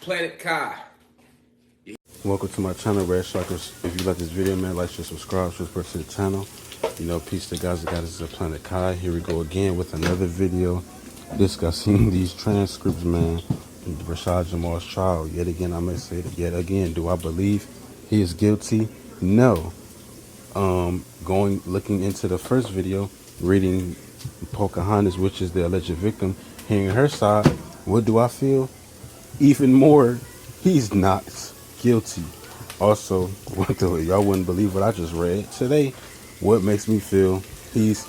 Planet Kai. Welcome to my channel, Red Sharkers. If you like this video, man, like, share, subscribe, subscribe to the channel. You know, peace to guys that got us at Planet Kai. Here we go again with another video discussing these transcripts, man. Rashad Jamal's trial. Yet again, I must say it yet again. Do I believe he is guilty? No. Looking into the first video, reading Pocahontas, which is the alleged victim, hearing her side, what do I feel? Even more, he's not guilty. Also, y'all wouldn't believe what I just read today. What makes me feel he's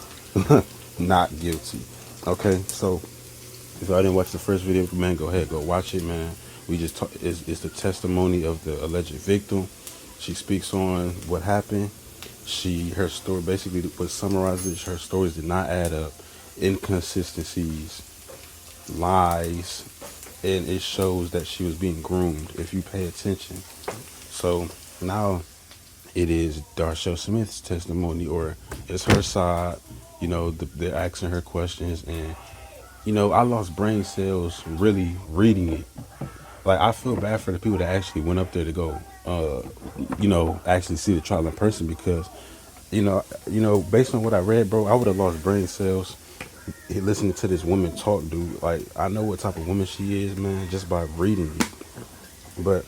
not guilty? Okay, so if y'all didn't watch the first video, man, go ahead, go watch it, man. We just talk, it's the testimony of the alleged victim. She speaks on what happened. Her story basically, what summarizes her stories did not add up. Inconsistencies, lies, and it shows that she was being groomed if you pay attention. So now it is Darshell Smith's testimony, or it's her side. You know, they're asking her questions, and you know, I lost brain cells really reading it. Like, I feel bad for the people that actually went up there to go, you know, actually see the trial in person, because based on what I read, bro, I would have lost brain cells listening to this woman talk, dude. Like, I know what type of woman she is, man, just by reading it. But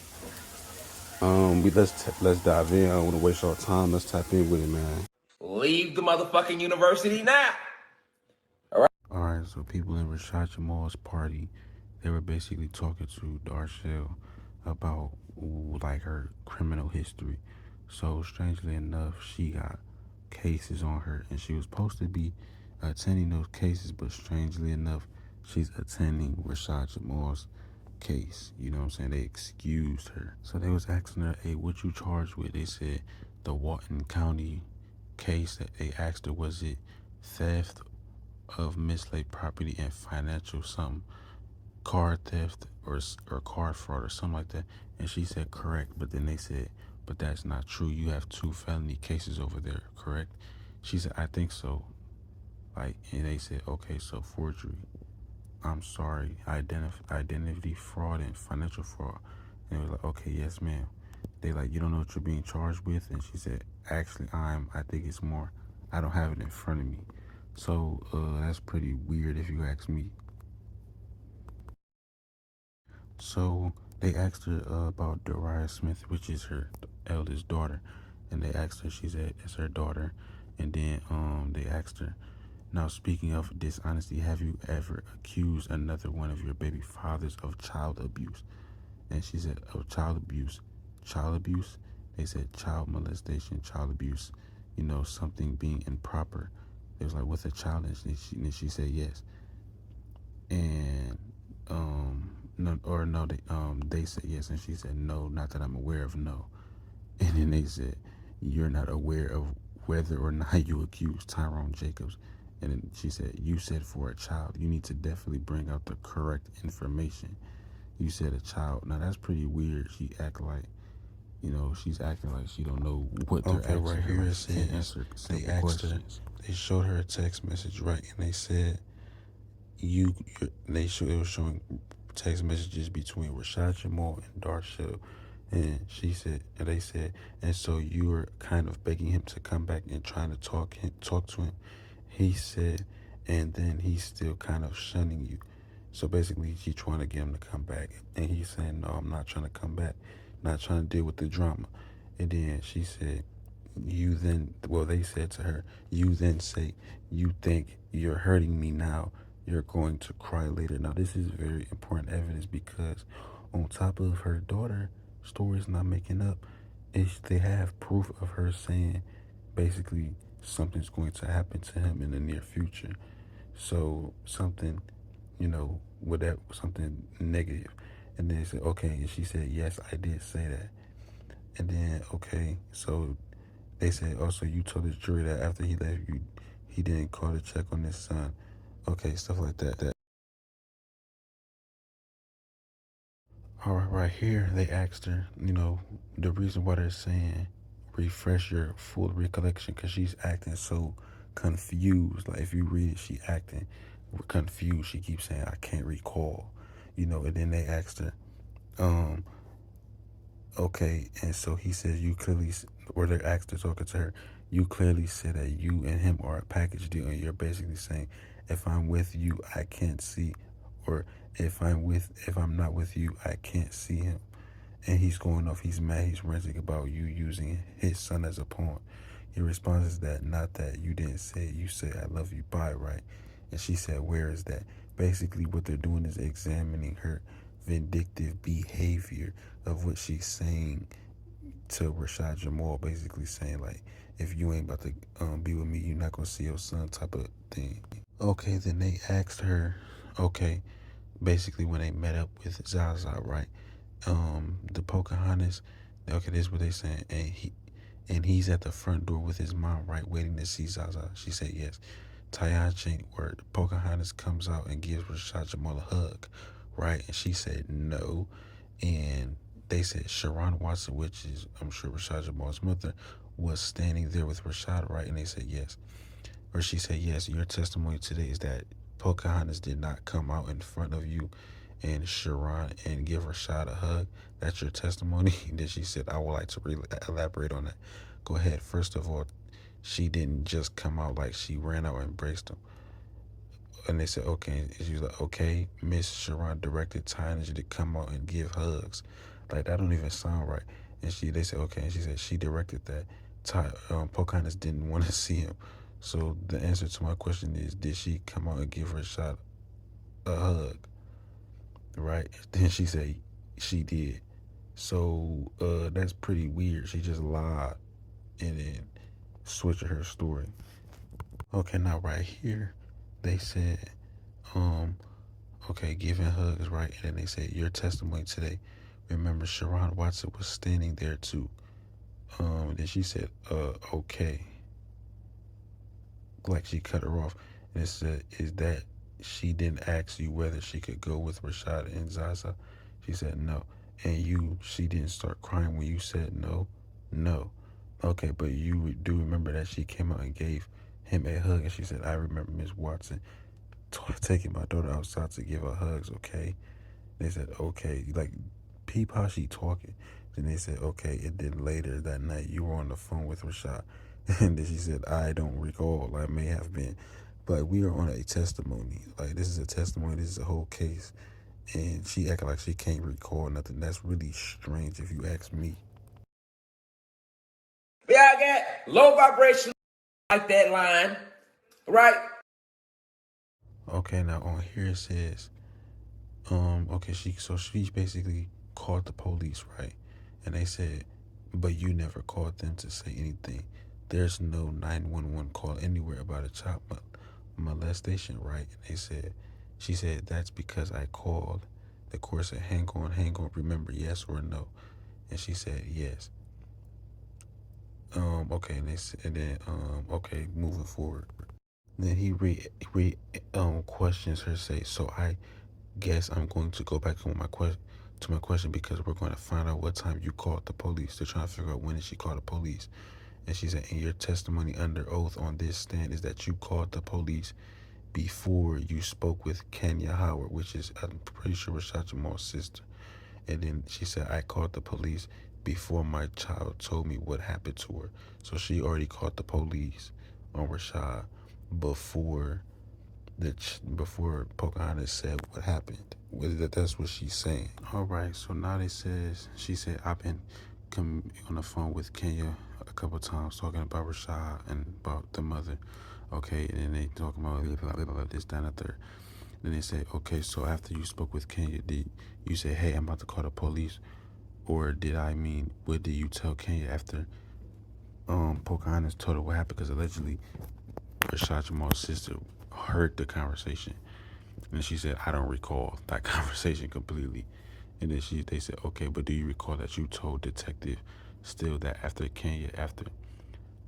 let's dive in. I don't want to waste our time. Let's tap in with it, man. Leave the motherfucking university now. All right, so people in Rashad Jamal's party, they were basically talking to Darshell about like her criminal history. So strangely enough, she got cases on her, and she was supposed to be attending those cases, but strangely enough, she's attending Rashad Jamal's case. You know what I'm saying? They excused her. So they was asking her, hey, what you charged with? They said the Walton County case. That they asked her, was it theft of mislaid property and financial something, car theft or car fraud or something like that? And she said correct. But then they said, but that's not true, you have 2 felony cases over there, correct? She said, I think so. Like, and they said, okay, so forgery, I'm sorry, identity fraud and financial fraud. And they were like, okay, yes ma'am. They like, you don't know what you're being charged with? And she said, actually, I think it's more, I don't have it in front of me. So that's pretty weird if you ask me. So they asked her about Dariah Smith, which is her eldest daughter. And they asked her, she said it's her daughter. And then they asked her, now speaking of dishonesty, have you ever accused another one of your baby fathers of child abuse? And she said, of child abuse. Child abuse? They said child molestation, child abuse, you know, something being improper. It was like, with a child? And she said yes. And they said yes, and she said no, not that I'm aware of, no. And then they said, you're not aware of whether or not you accused Tyrone Jacobs. And then she said, you said for a child, you need to definitely bring out the correct information. You said a child. Now that's pretty weird. She act like, you know, she's acting like she don't know what they're asking. Right here it said, answer they asked questions. They showed her a text message, right? And they said, it was showing text messages between Rashad Jamal and Darshell. And she said, and they said, and so you were kind of begging him to come back and trying to talk to him. He said, and then he's still kind of shunning you. So basically, she's trying to get him to come back. And he's saying, no, I'm not trying to come back. Not trying to deal with the drama. And then she said, they said to her, you then say, you think you're hurting me now, you're going to cry later. Now, this is very important evidence, because on top of her daughter stories not making up, they have proof of her saying basically something's going to happen to him in the near future. So something, you know, something negative. And then they said, okay, and she said, yes, I did say that. And then, okay, so they said, also, you told the jury that after he left you, he didn't call to check on his son. Okay, stuff like that. All right here, they asked her, you know, the reason why they're saying refresh your full recollection, because she's acting so confused. Like, if you read it, she acting confused. She keeps saying, I can't recall, you know. And then they asked her, Um, okay, and so he says you clearly, or they're actually talking to her. You clearly said that you and him are a package deal, and you're basically saying, if I'm with you, I can't see, or if I'm not with you, I can't see him. And he's going off. He's mad. He's ranting about you using his son as a pawn. Your response is that not that you didn't say it. You said I love you. Bye, right? And she said, where is that? Basically, what they're doing is examining her vindictive behavior of what she's saying to Rashad Jamal, basically saying like, if you ain't about to be with me, you're not gonna see your son, type of thing. Okay, then they asked her. Okay, basically when they met up with Zaza, right? The Pocahontas. Okay, this is what they saying, and he's at the front door with his mom, right, waiting to see Zaza. She said yes. Tayana, where Pocahontas comes out and gives Rashad Jamal a hug, right, and she said no, and they said Sharon Watson, which is I'm sure Rashad Jamal's mother, was standing there with Rashad, right, and they said yes, or she said yes. Your testimony today is that Pocahontas did not come out in front of you and Sharon and give Rashad a hug. That's your testimony. Then she said, I would like to elaborate on that. Go ahead. First of all, she didn't just come out, like she ran out and embraced him. And they said, okay. And she was like, okay, Miss Sharon directed Tyner to come out and give hugs. Like, that don't even sound right. And they said, okay. And she said she directed that. Pocahontas didn't want to see him. So the answer to my question is, did she come out and give Rashad a hug? Right? Then she said she did. So that's pretty weird. She just lied and then switched her story. Okay, now right here, they said, um, okay, giving hugs, right? And then they said your testimony today. Remember, Sharon Watson was standing there too. Then she said, okay, like she cut her off, and it said, is that she didn't ask you whether she could go with Rashad and Zaza? She said no. And she didn't start crying when you said no? No. Okay, but you do remember that she came out and gave him a hug, and she said, I remember Miss Watson taking my daughter outside to give her hugs, okay? They said, okay, like, peep how she talking. Then they said, okay, and then later that night you were on the phone with Rashad. And then she said, I don't recall. I may have been. But we are on a testimony. Like, this is a testimony. This is a whole case. And she acted like she can't recall nothing. That's really strange if you ask me. Yeah, I got low vibration like that line, right? Okay, now on here it says, okay, she basically called the police, right? And they said, but you never called them to say anything. There's no 911 call anywhere about a child molestation, right? And she said, that's because I called. The court said, hang on, remember, yes or no? And she said, yes. Okay, and then, okay, moving forward. Then he questions her, say, so I guess I'm going to go back to my question because we're going to find out what time you called the police. They're trying to figure out when did she call the police. And she said, and your testimony under oath on this stand is that you called the police before you spoke with Kenya Howard, which is, I'm pretty sure, Rashad Jamal's sister. And then she said, I called the police before my child told me what happened to her. So she already called the police on Rashad before before Pocahontas said what happened. That's what she's saying. All right, so now she said, I've been on the phone with Kenya a couple times talking about Rashad and about the mother. Okay, and then they talking about this, down and third. Then they say, okay, so after you spoke with Kenya, did you say, hey, I'm about to call the police? Or what did you tell Kenya after Pocahontas told her what happened? Because allegedly Rashad Jamal's sister heard the conversation. And she said, I don't recall that conversation completely. And then they said, okay, but do you recall that you told Detective Still that after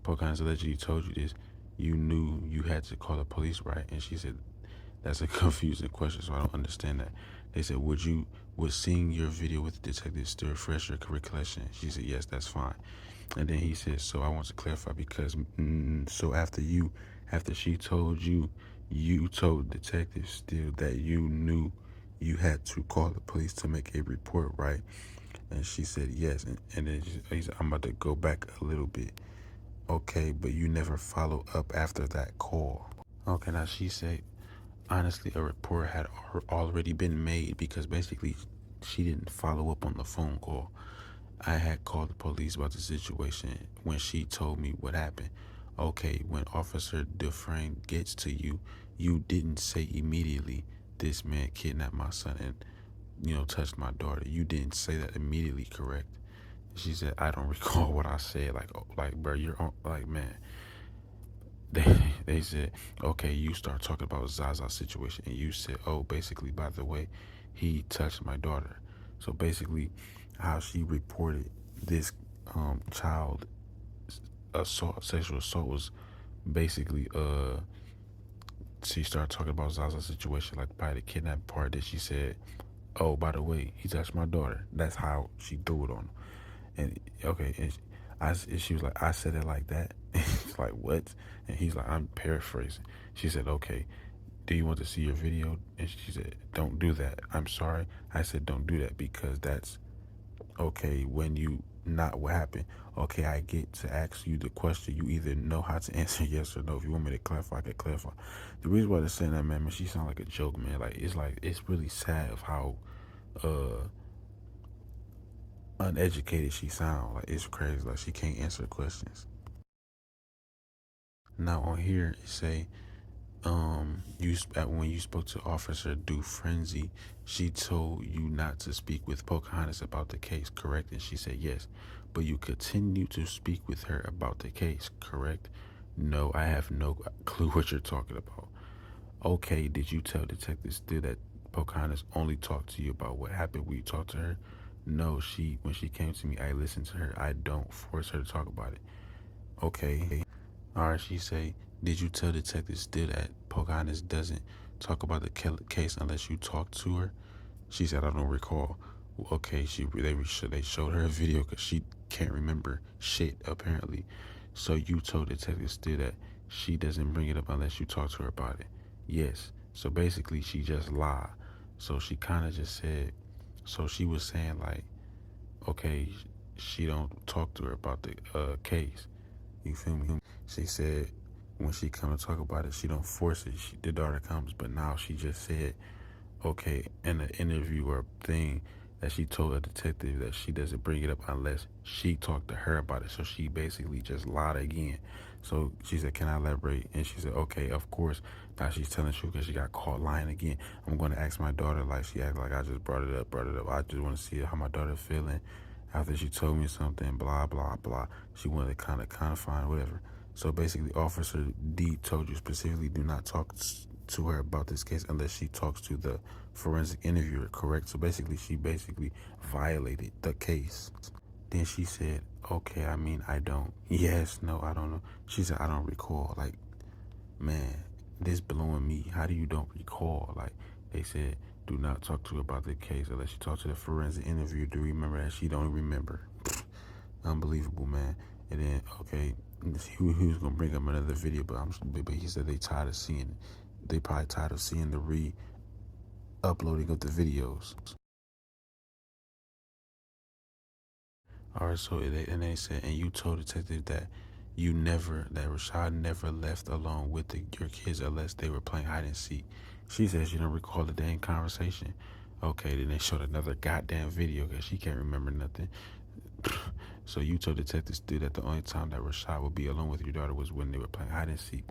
Pocahontas allegedly told you this, you knew you had to call the police, right? And she said, that's a confusing question, so I don't understand that. They said, would seeing your video with the detective still refresh your recollection? She said, yes, that's fine. And then he said, so I want to clarify because, so after she told you, you told Detective Still that you knew you had to call the police to make a report, right? And she said yes. And then he said, I'm about to go back a little bit. Okay, but you never follow up after that call. Okay, now she said, honestly, a report had already been made because basically she didn't follow up on the phone call. I had called the police about the situation when she told me what happened. Okay, when Officer Dufresne gets to you, you didn't say immediately, this man kidnapped my son and, touched my daughter. You didn't say that immediately, correct? She said, I don't recall what I said. Like, bro, you're on, like, man. They said, okay, you start talking about Zaza's situation, and you said, oh, basically, by the way, he touched my daughter. So basically, how she reported this child assault, sexual assault, was basically she started talking about Zaza's situation, like by the kidnapping part. That she said, oh, by the way, he touched my daughter. That's how she threw it on him. And okay, and she was like, I said it like that. It's like, what? And he's like, I'm paraphrasing. She said, okay, do you want to see your video? And she said, don't do that. I'm sorry. I said, don't do that because that's okay when you not what happened. Okay, I get to ask you the question. You either know how to answer yes or no. If you want me to clarify, I can clarify. The reason why they're saying that, man, she sound like a joke, man. Like it's really sad of how uh uneducated she sound. Like it's crazy. Like she can't answer questions. Now on here it say, when you spoke to Officer Dufresne, she told you not to speak with Pocahontas about the case, correct? And she said yes, but you continue to speak with her about the case, correct? No, I have no clue what you're talking about. Okay, did you tell Detective Still that Pocahontas only talked to you about what happened when you talked to her? No, when she came to me, I listened to her. I don't force her to talk about it. Okay. All right, she say, did you tell Detective Still that Pocahontas doesn't talk about the case unless you talk to her? She said, I don't recall. Okay, they showed her a video because she can't remember shit apparently. So you told Detective Still that she doesn't bring it up unless you talk to her about it. Yes. So basically, she just lied. So she kind of just said. So she was saying like, okay, she don't talk to her about the case. You feel me? She said when she come to talk about it, she don't force it. The daughter comes, but now she just said, okay, in an interview or thing, that she told a detective that she doesn't bring it up unless she talked to her about it. So she basically just lied again. So she said, can I elaborate? And she said, okay, of course. Now she's telling the truth because she got caught lying again. I'm going to ask my daughter, like she acted like I just brought it up. I just want to see how my daughter feeling after she told me something, blah, blah, blah. She wanted to kind of confine, whatever. So basically, Officer D told you specifically do not talk to her about this case unless she talks to the forensic interviewer, correct? So basically, she basically violated the case. Then she said, okay, I mean, I don't. Yes, no, I don't know. She said, I don't recall. Like, man, this blowing me. How do you don't recall? Like, they said, do not talk to her about the case unless you talk to the forensic interviewer. Do you remember that? She don't remember. Unbelievable, man. And then, okay, he was gonna bring up another video, but he said they tired of seeing it. They probably tired of seeing the re-uploading of the videos. All right, so they said, and you told detective that that Rashad never left alone with your kids unless they were playing hide and seek. She says she don't recall the dang conversation. Okay, then they showed another goddamn video because she can't remember nothing. So you told detectives too that the only time that Rashad would be alone with your daughter was when they were playing hide and seek.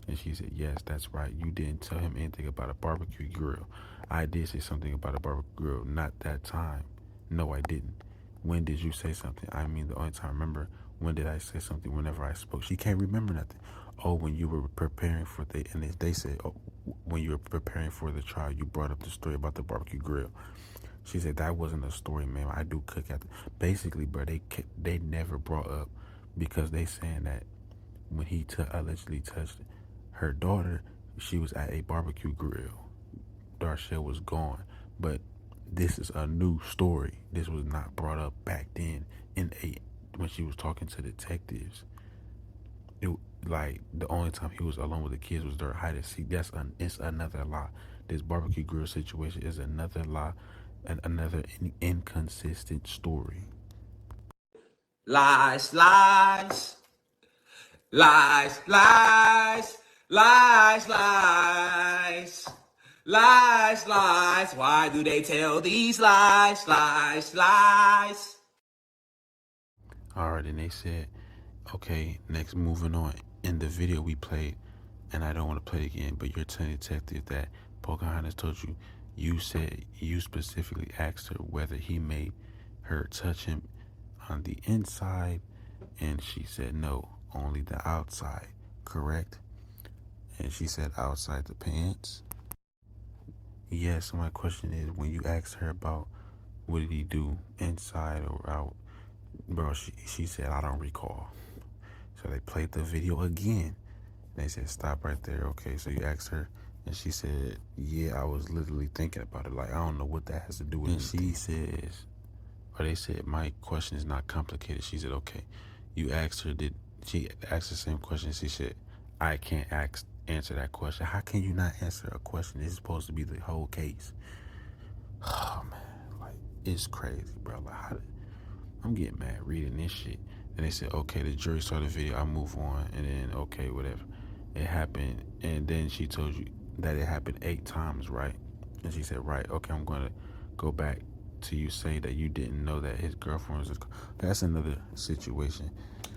And she said, yes, that's right. You didn't tell him anything about a barbecue grill. I did say something about a barbecue grill. Not that time. No, I didn't. When did you say something? I mean, the only time I remember, when did I say something whenever I spoke? She can't remember nothing. Oh, when you were preparing for and they said, oh, when you were preparing for the trial, you brought up the story about the barbecue grill. She said that wasn't a story, man. I do cook at basically, bro. They never brought up because they saying that when he allegedly touched her daughter, she was at a barbecue grill. Darshell was gone, but this is a new story. This was not brought up back then when she was talking to detectives. It like the only time he was alone with the kids was during hide and seek. It's another lie. This barbecue grill situation is another lie and another inconsistent story. Lies, lies, lies, lies, lies, lies, lies, lies. Why do they tell these lies, lies, lies? All right, and they said, okay, next, moving on. In the video we played, and I don't want to play it again, but you're telling detective that Pocahontas told you, you said you specifically asked her whether he made her touch him on the inside, and she said no, only the outside, correct? And she said outside the pants. Yes, my question is, when you asked her about what did he do, inside or out, bro, she said, I don't recall. So they played the video again. They said, stop right there. Okay, so you asked her, and she said, yeah, I was literally thinking about it. Like, I don't know what that has to do with it. And she says, or they said, my question is not complicated. She said, okay. You asked her, did she ask the same question? She said, I can't answer that question. How can you not answer a question? This is supposed to be the whole case. Oh, man. Like, it's crazy, bro. Like, I'm getting mad reading this shit. And they said, okay, the jury saw the video, I move on, and then, okay, whatever. It happened, and then she told you that it happened 8 times, right? And she said, right, okay, I'm going to go back to you saying that you didn't know that his girlfriend was that's another situation.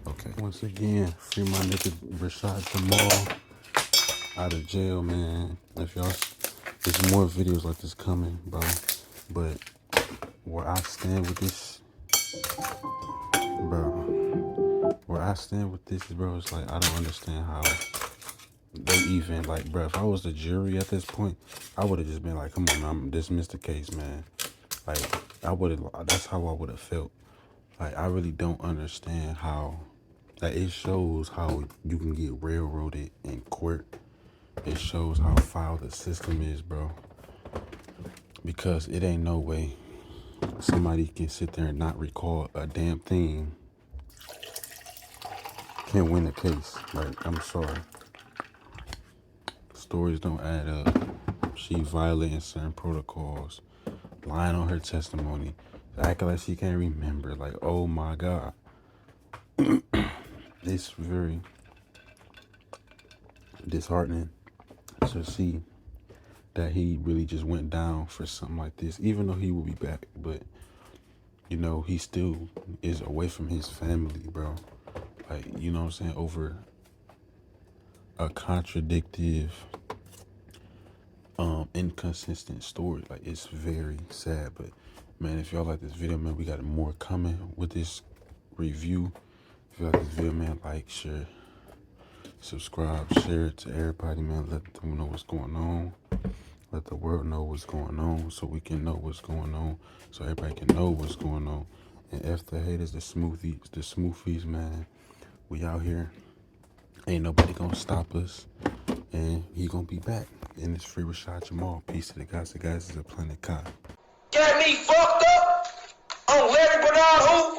Okay. Once again, free my nigga Rashad Jamal out of jail, man. If y'all, there's more videos like this coming, bro. But where I stand with this, bro, where I stand with this, bro, it's like I don't understand how they even, like, bro, if I was the jury at this point, I would have just been like, come on, I'm dismiss the case, man. Like, I would have, that's how I would have felt. Like, I really don't understand how, like, it shows how you can get railroaded in court. It shows how foul the system is, bro. Because it ain't no way somebody can sit there and not recall a damn thing, can win a case. Like, I'm sorry. Stories don't add up. She violating certain protocols, lying on her testimony, acting like she can't remember. Like, oh my God. It's very disheartening to see that he really just went down for something like this, even though he will be back. But, you know, he still is away from his family, bro. Like, you know what I'm saying? Over a contradictive, inconsistent story. Like, it's very sad. But, man, if y'all like this video, man, we got more coming with this review. If you like this video, man, like, share, subscribe, share it to everybody, man. Let them know what's going on. Let the world know what's going on, so we can know what's going on, so everybody can know what's going on. And F the haters, the smoothies, man. We out here. Ain't nobody gonna stop us. And he gonna be back. And it's free Rashad Jamal. Peace to the guys. The guys is a Planet Kai. Got me fucked up on Larry Bernard who?